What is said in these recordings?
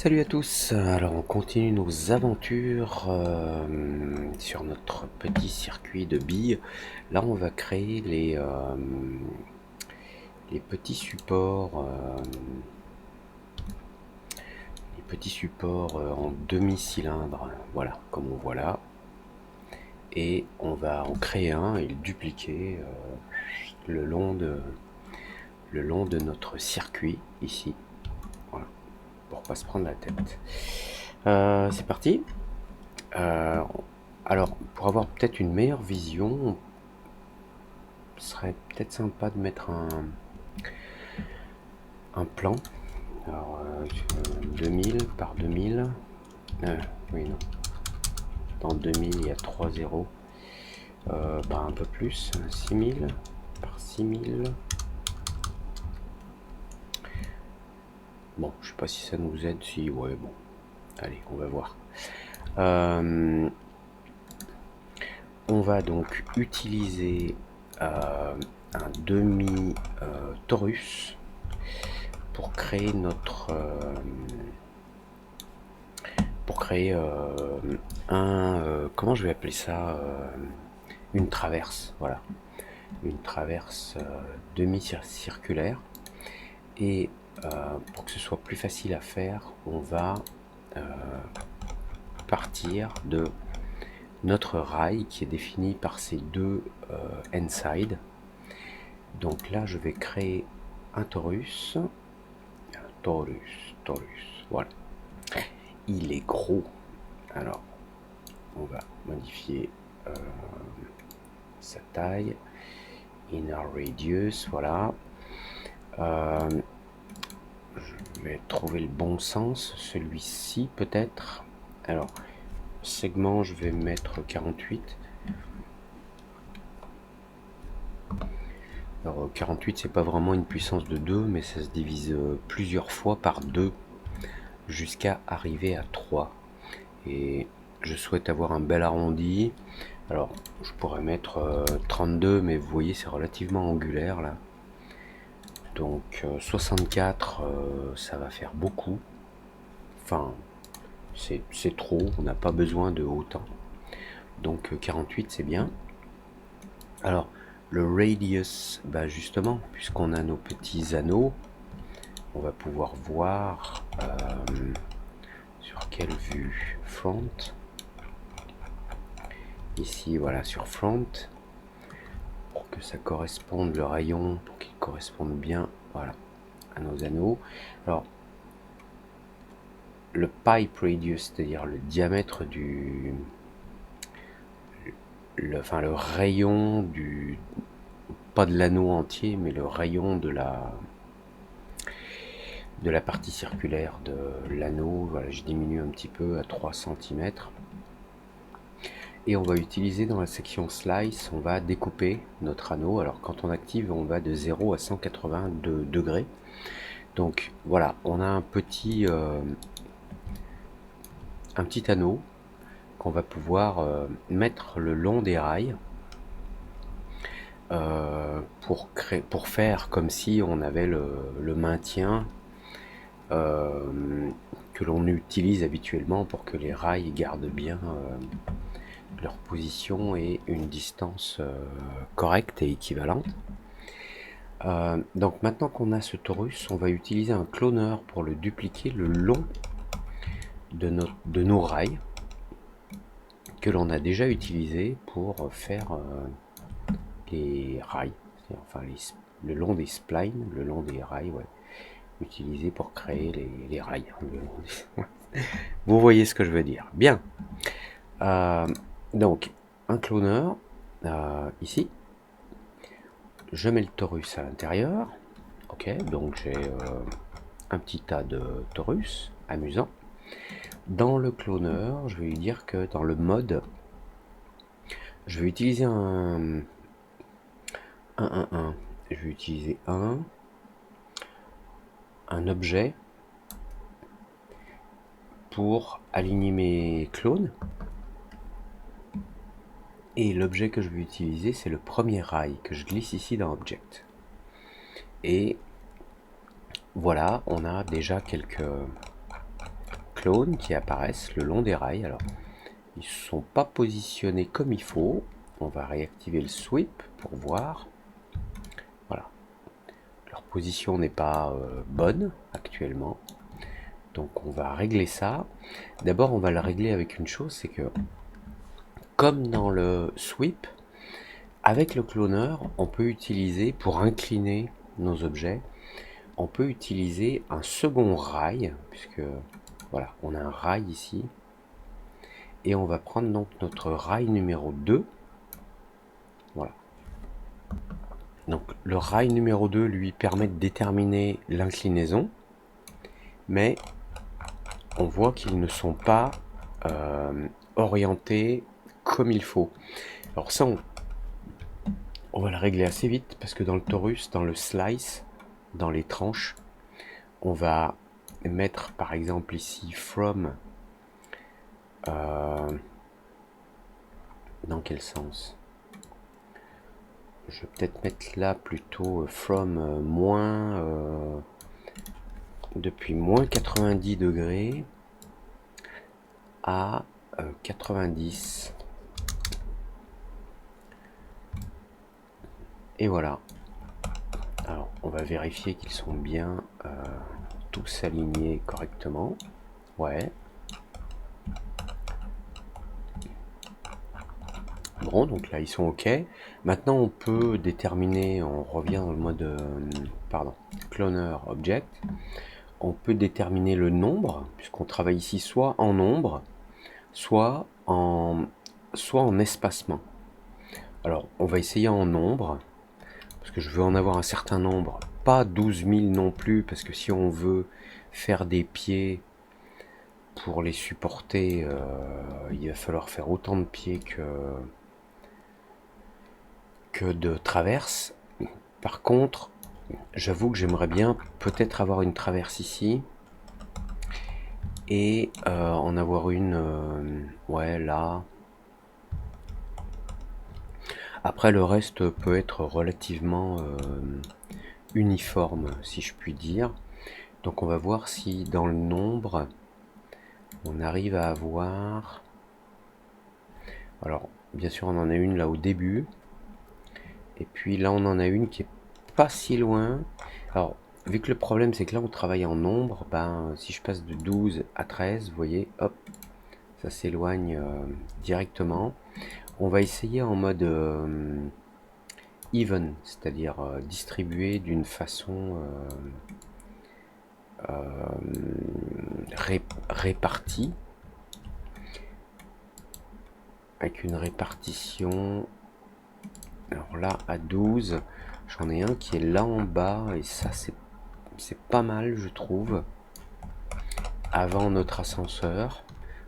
Salut à tous, alors on continue nos aventures sur notre petit circuit de billes. Là on va créer les petits supports, en demi-cylindre, voilà, comme on voit là. Et on va en créer un et le dupliquer le long de notre circuit ici, voilà, pour pas se prendre la tête. C'est parti. Euh, alors, pour avoir peut-être une meilleure vision, ce serait peut-être sympa de mettre un plan. Alors, 2000 par 2000. Oui, non. Dans 2000, il y a 3 zéros. Bah, un peu plus. 6000 par 6000. Bon, je sais pas si ça nous aide. Si, ouais, bon. Allez, on va voir. On va donc utiliser un demi-torus pour créer comment je vais appeler ça, une traverse, voilà, une traverse demi-circulaire. Et pour que ce soit plus facile à faire, on va partir de notre rail qui est défini par ces deux end-side. Donc là, je vais créer un torus, voilà. Il est gros, alors on va modifier sa taille, inner radius, voilà. Je vais trouver le bon sens, celui-ci peut-être. Alors, segment, je vais mettre 48. Alors 48, c'est pas vraiment une puissance de 2, mais ça se divise plusieurs fois par 2 jusqu'à arriver à 3. Et je souhaite avoir un bel arrondi. Alors, je pourrais mettre 32, mais vous voyez, c'est relativement angulaire là. Donc 64, ça va faire beaucoup. Enfin, c'est trop, on n'a pas besoin de autant. Donc 48, c'est bien. Alors, le radius, bah justement, puisqu'on a nos petits anneaux, on va pouvoir voir sur quelle vue. Front. Ici, voilà, sur front. Pour que ça corresponde, le rayon, pour qu'il corresponde bien, voilà, à nos anneaux. Alors, le pipe radius, c'est-à-dire le diamètre du... le rayon du... pas de l'anneau entier, mais le rayon de la partie circulaire de l'anneau. Voilà, je diminue un petit peu à 3 cm. Et on va utiliser dans la section slice, on va découper notre anneau. Alors quand on active, on va de 0 à 182 degrés. Donc voilà, on a un petit anneau qu'on va pouvoir mettre le long des rails pour faire comme si on avait le maintien que l'on utilise habituellement pour que les rails gardent bien leur position et une distance correcte et équivalente. Donc maintenant qu'on a ce torus, on va utiliser un cloneur pour le dupliquer le long de nos rails que l'on a déjà utilisé pour faire les rails, enfin le long des splines, le long des rails, ouais, utilisé pour créer les rails. Vous voyez ce que je veux dire. Bien. Donc un cloneur ici. Je mets le torus à l'intérieur. Ok, donc j'ai un petit tas de torus, amusant. Dans le cloneur, je vais lui dire que dans le mode, je vais utiliser un. Je vais utiliser un objet pour aligner mes clones. Et l'objet que je vais utiliser, c'est le premier rail que je glisse ici dans Object. Et voilà, on a déjà quelques clones qui apparaissent le long des rails. Alors, ils ne sont pas positionnés comme il faut. On va réactiver le sweep pour voir. Voilà. Leur position n'est pas bonne actuellement. Donc on va régler ça. D'abord, on va le régler avec une chose, c'est que comme dans le sweep, avec le cloneur, on peut utiliser, pour incliner nos objets, on peut utiliser un second rail, puisque voilà, on a un rail ici. Et on va prendre donc notre rail numéro 2. Voilà. Donc le rail numéro 2 lui permet de déterminer l'inclinaison, mais on voit qu'ils ne sont pas orientés comme il faut. Alors ça, on va le régler assez vite, parce que dans le torus, dans le slice, dans les tranches, on va mettre par exemple ici from. Dans quel sens? Je vais peut-être mettre là plutôt from moins depuis moins 90 degrés à 90. Et voilà. Alors on va vérifier qu'ils sont bien tous alignés correctement. Ouais. Bon, donc là ils sont ok. Maintenant on peut déterminer, on revient dans le mode cloner object. On peut déterminer le nombre, puisqu'on travaille ici soit en nombre, soit en espacement. Alors on va essayer en nombre, parce que je veux en avoir un certain nombre, pas 12 000 non plus, parce que si on veut faire des pieds pour les supporter, il va falloir faire autant de pieds que de traverses. Par contre, j'avoue que j'aimerais bien peut-être avoir une traverse ici et en avoir une ouais là. Après le reste peut être relativement uniforme, si je puis dire. Donc on va voir si dans le nombre on arrive à avoir, alors bien sûr on en a une là au début, et puis là on en a une qui est pas si loin. Alors vu que le problème c'est que là on travaille en nombre, ben si je passe de 12 à 13, vous voyez, hop, ça s'éloigne directement. On va essayer en mode even, c'est-à-dire distribué d'une façon répartie, avec une répartition. Alors là à 12, j'en ai un qui est là en bas, et ça c'est pas mal je trouve, avant notre ascenseur.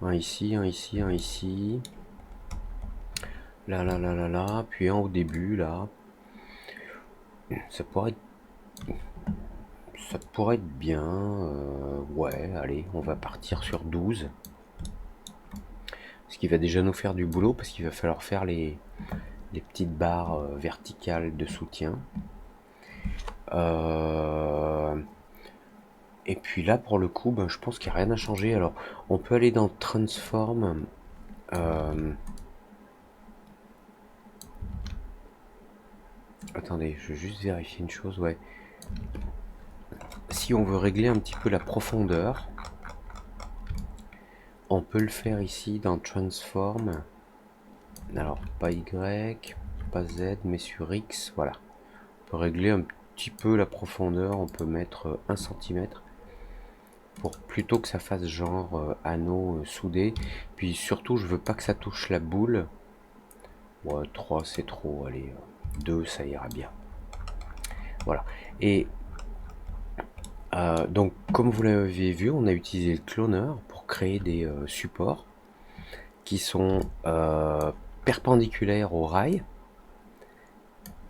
Un ici, un ici, un ici, là, là, là, là, là, puis un au début là. Ça pourrait être bien. Ouais, allez, on va partir sur 12. Ce qui va déjà nous faire du boulot, parce qu'il va falloir faire les petites barres verticales de soutien. Et puis là, pour le coup, ben, je pense qu'il n'y a rien à changer. Alors, on peut aller dans Transform. Attendez, je veux juste vérifier une chose, ouais. Si on veut régler un petit peu la profondeur, on peut le faire ici dans Transform. Alors, pas Y, pas Z, mais sur X, voilà. On peut régler un petit peu la profondeur, on peut mettre 1 cm. Pour plutôt que ça fasse genre anneau soudé. Puis surtout, je veux pas que ça touche la boule. Ouais, 3 c'est trop, allez, 2 ça ira bien. Voilà. Et donc, comme vous l'avez vu, on a utilisé le cloner pour créer des supports qui sont perpendiculaires au rail.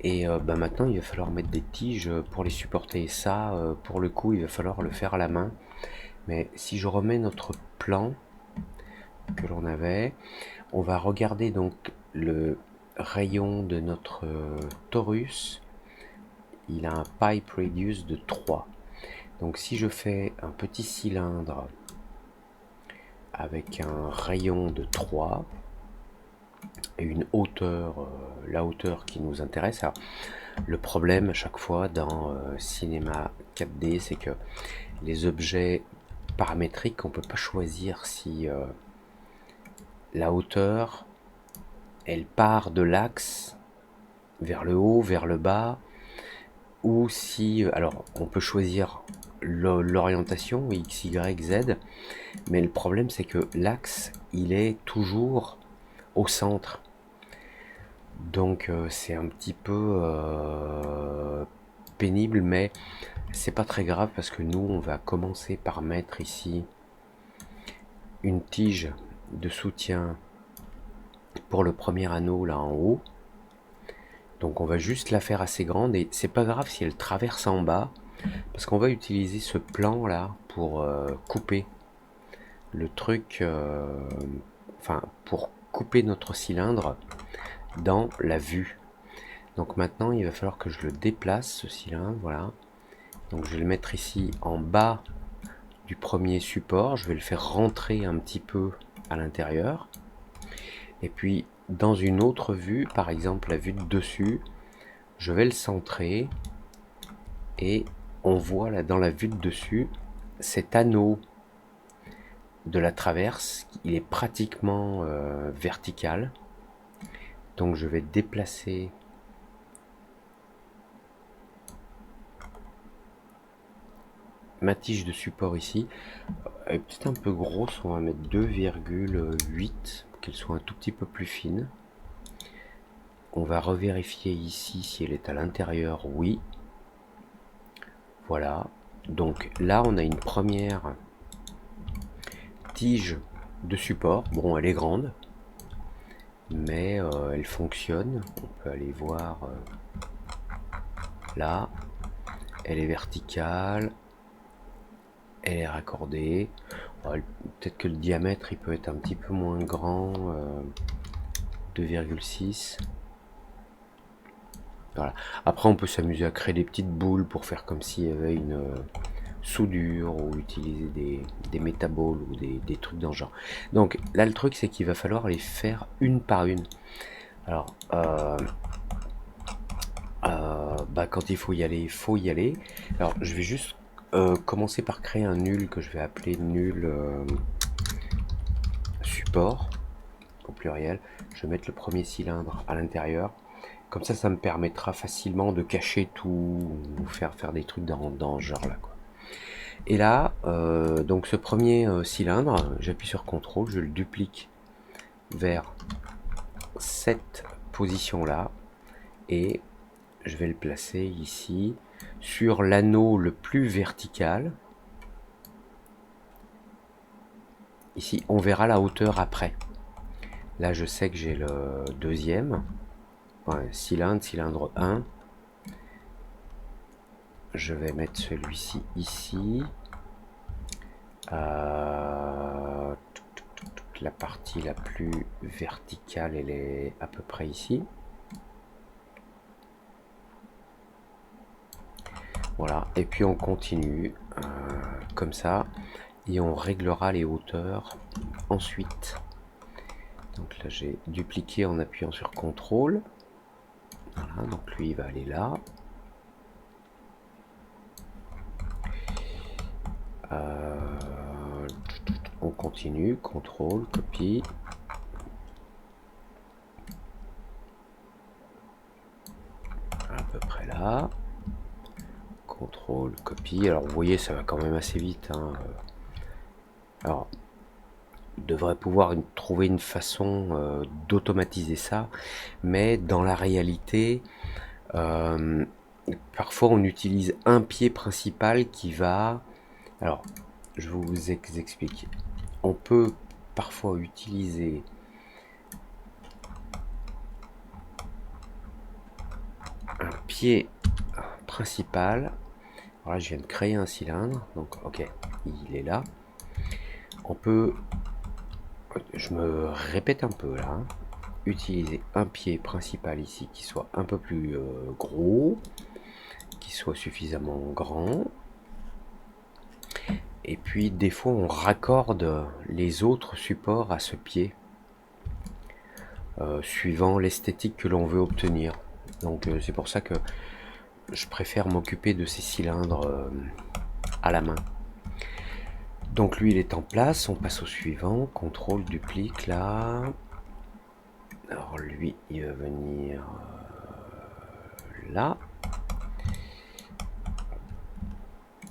Et bah maintenant, il va falloir mettre des tiges pour les supporter. Et ça, pour le coup, il va falloir le faire à la main. Mais si je remets notre plan que l'on avait, on va regarder donc le rayon de notre torus. Il a un pipe radius de 3. Donc si je fais un petit cylindre avec un rayon de 3 et une hauteur, la hauteur qui nous intéresse. Alors, le problème à chaque fois dans Cinema 4D, c'est que les objets paramétriques, on peut pas choisir si la hauteur, elle part de l'axe vers le haut, vers le bas, ou si, alors on peut choisir l'orientation X, Y, Z, mais le problème c'est que l'axe, il est toujours au centre. Donc c'est un petit peu pénible, mais c'est pas très grave parce que nous on va commencer par mettre ici une tige de soutien pour le premier anneau là en haut. Donc on va juste la faire assez grande et c'est pas grave si elle traverse en bas parce qu'on va utiliser ce plan là pour couper le truc, enfin pour couper notre cylindre dans la vue. Donc maintenant il va falloir que je le déplace ce cylindre, voilà. Donc je vais le mettre ici en bas du premier support, je vais le faire rentrer un petit peu à l'intérieur. Et puis dans une autre vue, par exemple la vue de dessus, je vais le centrer et on voit là dans la vue de dessus cet anneau de la traverse, il est pratiquement vertical. Donc je vais déplacer ma tige de support ici. Elle est peut-être un peu grosse, on va mettre 2,8 pour qu'elle soit un tout petit peu plus fine. On va revérifier ici si elle est à l'intérieur, oui. Voilà, donc là on a une première tige de support. Bon, elle est grande, mais elle fonctionne. On peut aller voir là, elle est verticale, elle est raccordée. Peut-être que le diamètre il peut être un petit peu moins grand, 2,6. Voilà. Après on peut s'amuser à créer des petites boules pour faire comme s'il y avait une soudure ou utiliser des métaboles ou des trucs dans ce genre. Donc là le truc c'est qu'il va falloir les faire une par une. Alors quand il faut y aller, il faut y aller. Alors je vais juste commencer par créer un nul que je vais appeler nul support au pluriel. Je vais mettre le premier cylindre à l'intérieur. Comme ça me permettra facilement de cacher tout, ou faire des trucs dans ce genre là, quoi. Et là, donc ce premier cylindre, j'appuie sur CTRL, je le duplique vers cette position là et je vais le placer ici sur l'anneau le plus vertical. Ici, on verra la hauteur après. Là, je sais que j'ai le deuxième. Ouais, cylindre 1. Je vais mettre celui-ci ici. La partie la plus verticale, elle est à peu près ici. Voilà, et puis on continue comme ça et on réglera les hauteurs ensuite. Donc là j'ai dupliqué en appuyant sur CTRL. Voilà, donc lui il va aller là. On continue, CTRL, copie. À peu près là. CTRL, copie. Alors vous voyez ça va quand même assez vite, hein. Alors on devrait pouvoir trouver une façon d'automatiser ça, mais dans la réalité parfois on utilise un pied principal qui va... Alors je vous explique. On peut parfois utiliser un pied principal. Voilà, je viens de créer un cylindre, donc ok, il est là. On peut, je me répète un peu là, hein, utiliser un pied principal ici qui soit un peu plus gros, qui soit suffisamment grand. Et puis des fois on raccorde les autres supports à ce pied, suivant l'esthétique que l'on veut obtenir. Donc c'est pour ça que je préfère m'occuper de ces cylindres à la main. Donc lui il est en place, on passe au suivant, contrôle, duplique là. Alors lui il va venir là.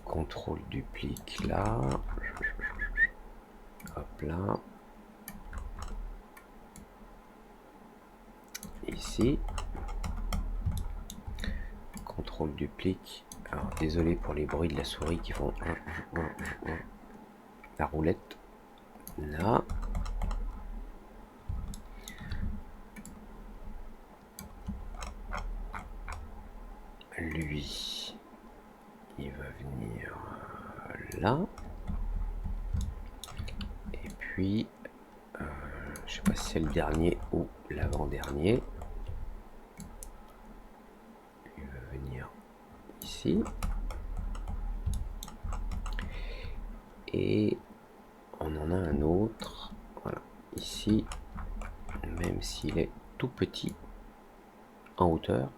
Contrôle, duplique là. Hop là. Ici. Contrôle, duplique. Alors désolé pour les bruits de la souris qui font la roulette. Là. Lui, il va venir là. Et puis, je sais pas si c'est le dernier ou l'avant-dernier. Il va venir ici. Et on en a un autre. Voilà, ici. Même s'il est tout petit en hauteur.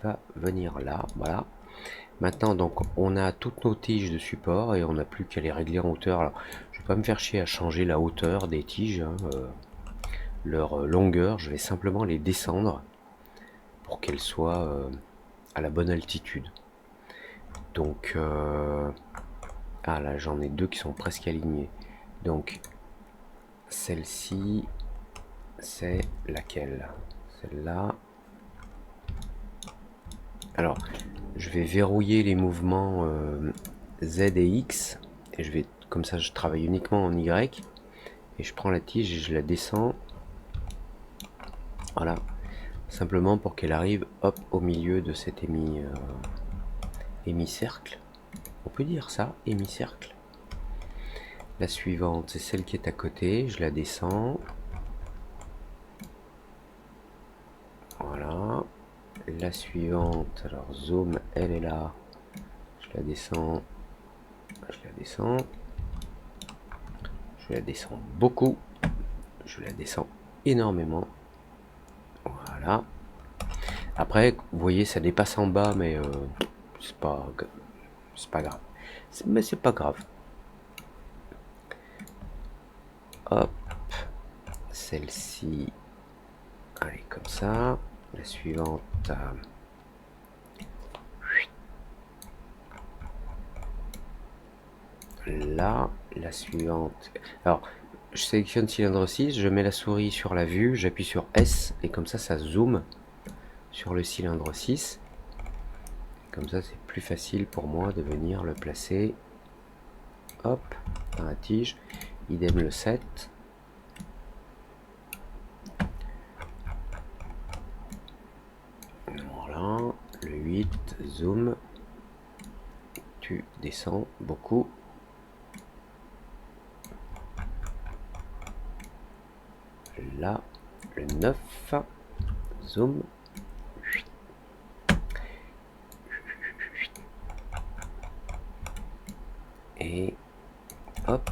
Va venir là, voilà. Maintenant donc on a toutes nos tiges de support et on n'a plus qu'à les régler en hauteur. Alors je vais pas me faire chier à changer la hauteur des tiges, hein, leur longueur, je vais simplement les descendre pour qu'elles soient à la bonne altitude. Donc ah là j'en ai deux qui sont presque alignés. Donc celle-ci c'est laquelle? Celle-là. Alors, je vais verrouiller les mouvements Z et X. Et je vais, comme ça, je travaille uniquement en Y. Et je prends la tige et je la descends. Voilà. Simplement pour qu'elle arrive, hop, au milieu de cet hémicercle. On peut dire ça, hémicercle. La suivante, c'est celle qui est à côté. Je la descends. Voilà. La suivante, alors zoom, elle est là. Je la descends. Je la descends. Je la descends beaucoup. Je la descends énormément. Voilà. Après, vous voyez, ça dépasse en bas, mais c'est pas grave. Mais c'est pas grave. Hop. Celle-ci, allez, comme ça. La suivante. Là, la suivante. Alors, je sélectionne cylindre 6, je mets la souris sur la vue, j'appuie sur S et comme ça, ça zoome sur le cylindre 6. Comme ça, c'est plus facile pour moi de venir le placer. Hop, dans la tige. Idem le 7. Voilà, le 8, zoom. Tu descends beaucoup. Là, le 9, zoom. Et hop,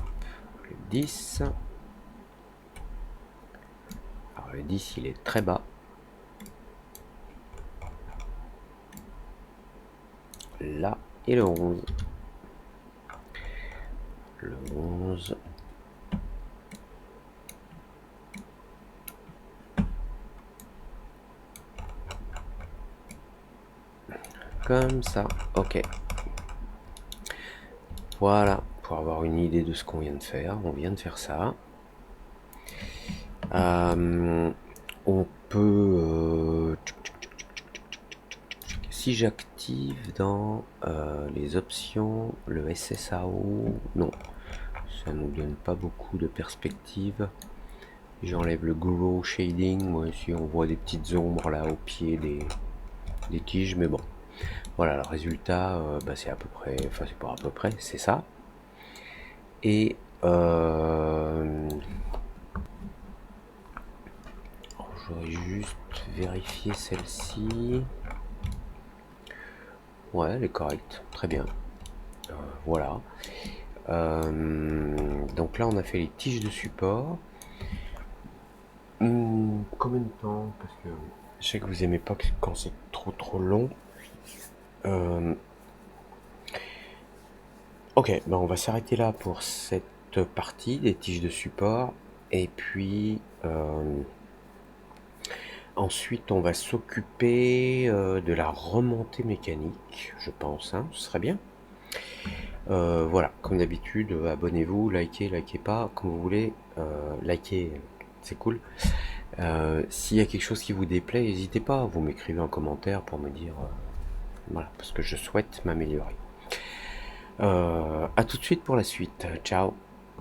le 10. Alors le 10, il est très bas. Là, et le 11. Le 11. Comme ça, ok. Voilà, pour avoir une idée de ce qu'on vient de faire, on vient de faire ça. On peut... si j'active dans les options, le SSAO, non, ça nous donne pas beaucoup de perspective. J'enlève le Grow Shading, moi ici on voit des petites ombres là au pied des tiges, mais bon. Voilà, le résultat, c'est à peu près, enfin c'est pas à peu près, c'est ça. Et j'aurais juste vérifié celle-ci. Ouais, elle est correcte, très bien. Voilà. Donc là, on a fait les tiges de support. Combien de temps? Parce que je sais que vous aimez pas quand c'est trop long. Ok, ben on va s'arrêter là pour cette partie des tiges de support. Et puis ensuite, on va s'occuper de la remontée mécanique, je pense, hein, ce serait bien. Voilà, comme d'habitude, abonnez-vous, likez pas, comme vous voulez. Likez, c'est cool. S'il y a quelque chose qui vous déplaît, n'hésitez pas, vous m'écrivez en commentaire pour me dire, voilà, parce que je souhaite m'améliorer. À tout de suite pour la suite. Ciao.